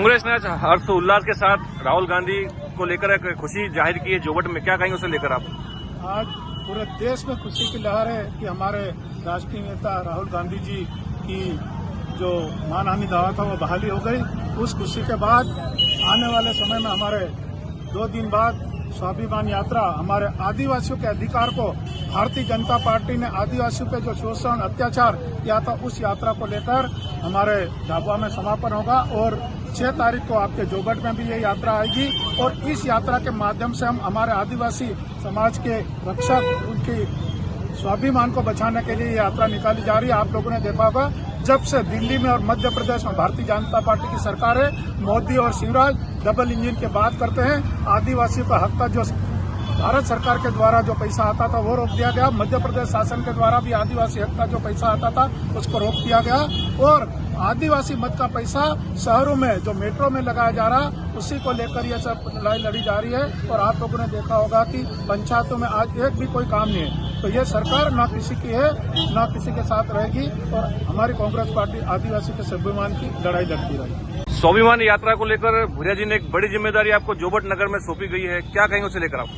कांग्रेस ने आज हर्षोल्लास के साथ राहुल गांधी को लेकर एक खुशी जाहिर की है जोबट में, क्या कहेंगे उसे लेकर आप? आज पूरे देश में खुशी की लहर है कि हमारे राष्ट्रीय नेता राहुल गांधी जी की जो मानहानि दावा था वो बहाली हो गई। उस खुशी के बाद आने वाले समय में हमारे 2 दिन बाद स्वाभिमान यात्रा हमारे आदिवासियों के अधिकार को भारतीय जनता पार्टी ने आदिवासियों पे जो शोषण अत्याचार किया था उस यात्रा को लेकर हमारे झाबुआ में समापन होगा और 6 तारीख को आपके जोबट में भी ये यात्रा आएगी और इस यात्रा के माध्यम से हम हमारे आदिवासी समाज के रक्षक उनकी स्वाभिमान को बचाने के लिए यात्रा निकाली जा रही है। आप लोगों ने देखा होगा जब से दिल्ली में और मध्य प्रदेश में भारतीय जनता पार्टी की सरकार है, मोदी और शिवराज डबल इंजन की बात करते हैं। आदिवासियों का हक का जो भारत सरकार के द्वारा जो पैसा आता था वो रोक दिया गया। मध्य प्रदेश शासन के द्वारा भी आदिवासी हक का जो पैसा आता था उसको रोक दिया गया और आदिवासी मत का पैसा शहरों में जो मेट्रो में लगाया जा रहा उसी को लेकर ये सब लड़ाई लड़ी जा रही है। और आप लोगों ने देखा होगा कि पंचायतों में आज एक भी कोई काम नहीं है। तो ये सरकार ना किसी की है ना किसी के साथ रहेगी और हमारी कांग्रेस पार्टी आदिवासी के स्वाभिमान की लड़ाई लड़ती रहेगी। स्वाभिमान यात्रा को लेकर भुरिया जी ने एक बड़ी जिम्मेदारी आपको जोबट नगर में सौंपी गई है, क्या कहेंगे उसे लेकर आप?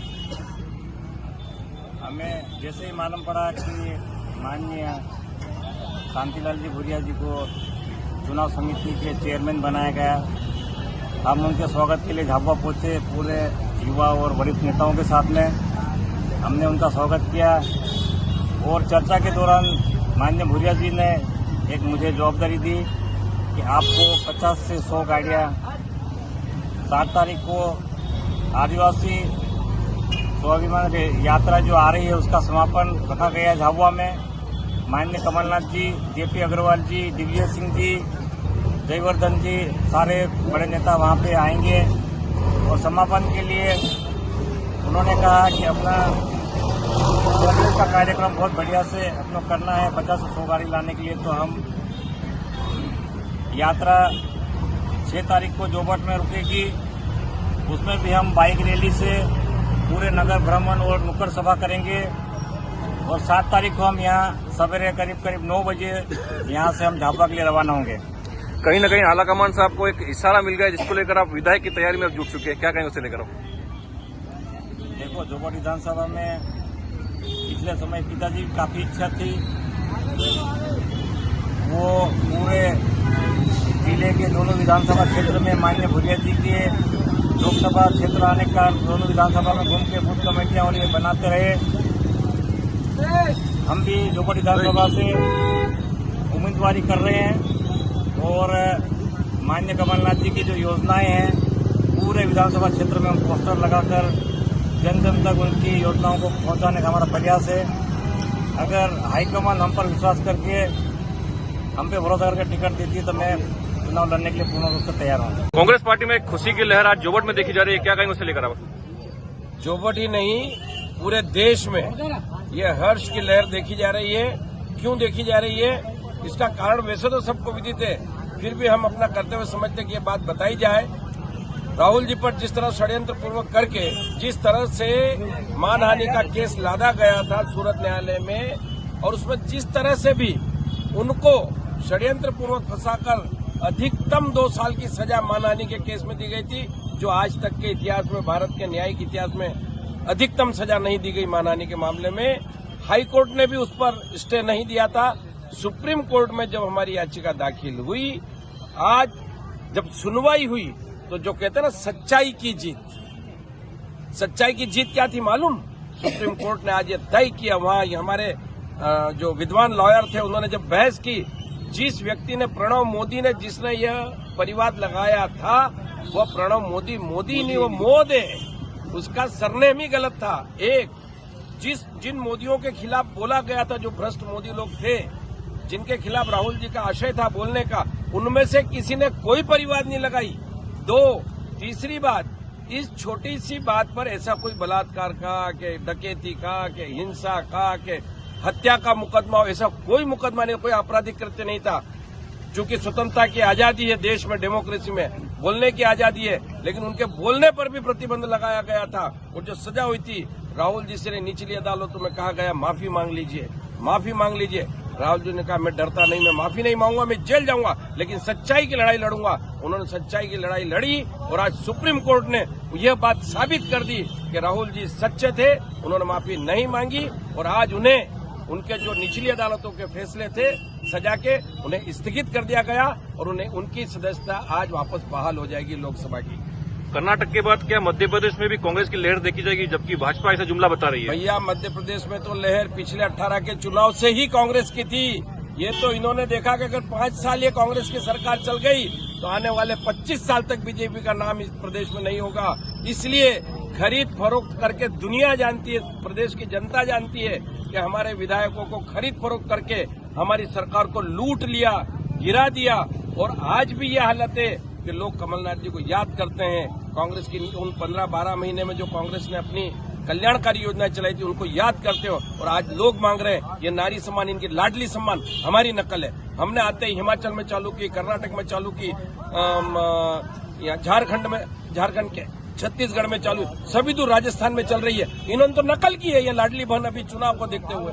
हमें जैसे ही मालूम पड़ा कि माननीय कांतिलाल जी भुरिया जी को चुनाव समिति के चेयरमैन बनाया गया, हम उनके स्वागत के लिए झाबुआ पहुंचे। पूरे युवा और वरिष्ठ नेताओं के साथ में हमने उनका स्वागत किया और चर्चा के दौरान माननीय भुरिया जी ने एक मुझे जवाबदारी दी कि आपको 50 से 100 गाड़ियाँ 7 तारीख को आदिवासी स्वाभिमान यात्रा जो आ रही है उसका समापन रखा गया है झाबुआ में। माननीय कमलनाथ जी, जेपी अग्रवाल जी, दिग्विजय सिंह जी, जयवर्धन जी, सारे बड़े नेता वहाँ पे आएंगे और समापन के लिए उन्होंने कहा कि अपना का कार्यक्रम बहुत बढ़िया से अपना करना है। 50 से 100 गाड़ी लाने के लिए तो हम यात्रा 6 तारीख को जोबट में रुकेगी। उसमें भी हम बाइक रैली से पूरे नगर भ्रमण और नुक्कड़ सभा करेंगे और 7 तारीख को हम यहाँ सवेरे करीब 9 बजे यहाँ से हम झाबुआ के लिए रवाना होंगे। कहीं न कहीं आलाकमान से आपको एक इशारा मिल गया जिसको लेकर आप विधायक की तैयारी में जुट चुके हैं, क्या कहेंगे उसे लेकर आप? देखो, जोबट विधानसभा में पिछले समय पिताजी की काफी इच्छा थी, वो पूरे जिले के दोनों विधानसभा क्षेत्र में माननीय भुरिया जी के लोकसभा क्षेत्र आने का दोनों विधानसभा में घूम के बूथ कमेटियां और ये बनाते रहे। हम भी जोबट विधानसभा से उम्मीदवारी कर रहे हैं और माननीय कमलनाथ जी की जो योजनाएं हैं पूरे विधानसभा क्षेत्र में हम पोस्टर लगाकर जन जन तक उनकी योजनाओं को पहुंचाने का हमारा प्रयास है। अगर हाईकमान हम पर विश्वास करके हम पे भरोसा करके टिकट देती है तो मैं चुनाव लड़ने के लिए पूर्ण रूप से तैयार हूँ। कांग्रेस पार्टी में एक खुशी की लहर आज जोबट में देखी जा रही है, क्या कहेंगे उसे लेकर आप? जोबट ही नहीं, पूरे देश में ये हर्ष की लहर देखी जा रही है। क्यों देखी जा रही है? इसका कारण वैसे तो सबको विदित है, फिर भी हम अपना कर्तव्य समझते कि ये बात बताई जाए। राहुल जी पर जिस तरह षड्यंत्र पूर्वक करके जिस तरह से मानहानि का केस लादा गया था सूरत न्यायालय में और उसमें जिस तरह से भी उनको षड्यंत्र पूर्वक फंसाकर अधिकतम 2 साल की सजा मानहानि के केस में दी गई थी, जो आज तक के इतिहास में, भारत के न्यायिक इतिहास में अधिकतम सजा नहीं दी गई मानहानि के मामले में। हाई कोर्ट ने भी उस पर स्टे नहीं दिया था। सुप्रीम कोर्ट में जब हमारी याचिका दाखिल हुई, आज जब सुनवाई हुई तो जो कहते हैं ना सच्चाई की जीत क्या थी मालूम? सुप्रीम कोर्ट ने आज ये तय किया, वहां हमारे जो विद्वान लॉयर थे उन्होंने जब बहस की, जिस व्यक्ति ने प्रणब मोदी ने जिसने यह परिवाद लगाया था वह प्रणब मोदी नहीं, वो मोद है, उसका सरनेम ही गलत था। जिन मोदियों के खिलाफ बोला गया था, जो भ्रष्ट मोदी लोग थे जिनके खिलाफ राहुल जी का आशय था बोलने का, उनमें से किसी ने कोई परिवाद नहीं लगाई। 2, तीसरी बात, इस छोटी सी बात पर ऐसा कोई बलात्कार का, के डकैती का, के हिंसा का, के हत्या का मुकदमा हो, ऐसा कोई मुकदमा नहीं, कोई आपराधिक कृत्य नहीं था। चूंकि स्वतंत्रता की आजादी है देश में, डेमोक्रेसी में बोलने की आजादी है, लेकिन उनके बोलने पर भी प्रतिबंध लगाया गया था। और जो सजा हुई थी, राहुल जी से निचली अदालतों में कहा गया माफी मांग लीजिए। राहुल जी ने कहा मैं डरता नहीं, मैं माफी नहीं मांगूंगा, मैं जेल जाऊंगा, लेकिन सच्चाई की लड़ाई लड़ूंगा। उन्होंने सच्चाई की लड़ाई लड़ी और आज सुप्रीम कोर्ट ने यह बात साबित कर दी कि राहुल जी सच्चे थे, उन्होंने माफी नहीं मांगी और आज उन्हें उनके जो निचली अदालतों के फैसले थे सजा के उन्हें स्थगित कर दिया गया और उन्हें उनकी सदस्यता आज वापस बहाल हो जाएगी लोकसभा की। कर्नाटक के बाद क्या मध्य प्रदेश में भी कांग्रेस की लहर देखी जाएगी, जबकि भाजपा ऐसा जुमला बता रही है? भैया मध्य प्रदेश में तो लहर पिछले 18 के चुनाव से ही कांग्रेस की थी। ये तो इन्होंने देखा कि अगर 5 साल ये कांग्रेस की सरकार चल गई तो आने वाले 25 साल तक बीजेपी का नाम इस प्रदेश में नहीं होगा। इसलिए खरीद फरोख्त करके दुनिया जानती है, प्रदेश की जनता जानती है कि हमारे विधायकों को खरीद फरोख्त करके हमारी सरकार को लूट लिया, गिरा दिया और आज भी ये हालत है कि लोग कमलनाथ जी को याद करते हैं। कांग्रेस की उन 15-12 महीने में जो कांग्रेस ने अपनी कल्याणकारी योजनाएं चलाई थी उनको याद करते हो और आज लोग मांग रहे हैं ये नारी सम्मान, इनकी लाडली सम्मान हमारी नकल है। हमने आते ही हिमाचल में चालू की, कर्नाटक में चालू की, झारखंड के छत्तीसगढ़ में चालू, सभी दूर राजस्थान में चल रही है। इन्होंने तो नकल की है ये लाडली बहन अभी चुनाव को देखते हुए,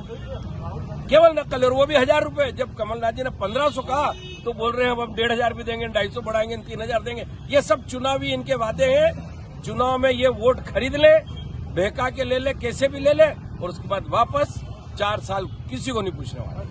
केवल नकल है और वो भी 1000 रुपए। जब कमलनाथ जी ने 1500 कहा तो बोल रहे हैं अब 1500 भी देंगे, 250 बढ़ाएंगे, 3000 देंगे। ये सब चुनावी इनके वादे हैं। चुनाव में ये वोट खरीद ले, बहका के ले ले, कैसे भी ले ले और उसके बाद वापस 4 साल किसी को नहीं पूछने वाला।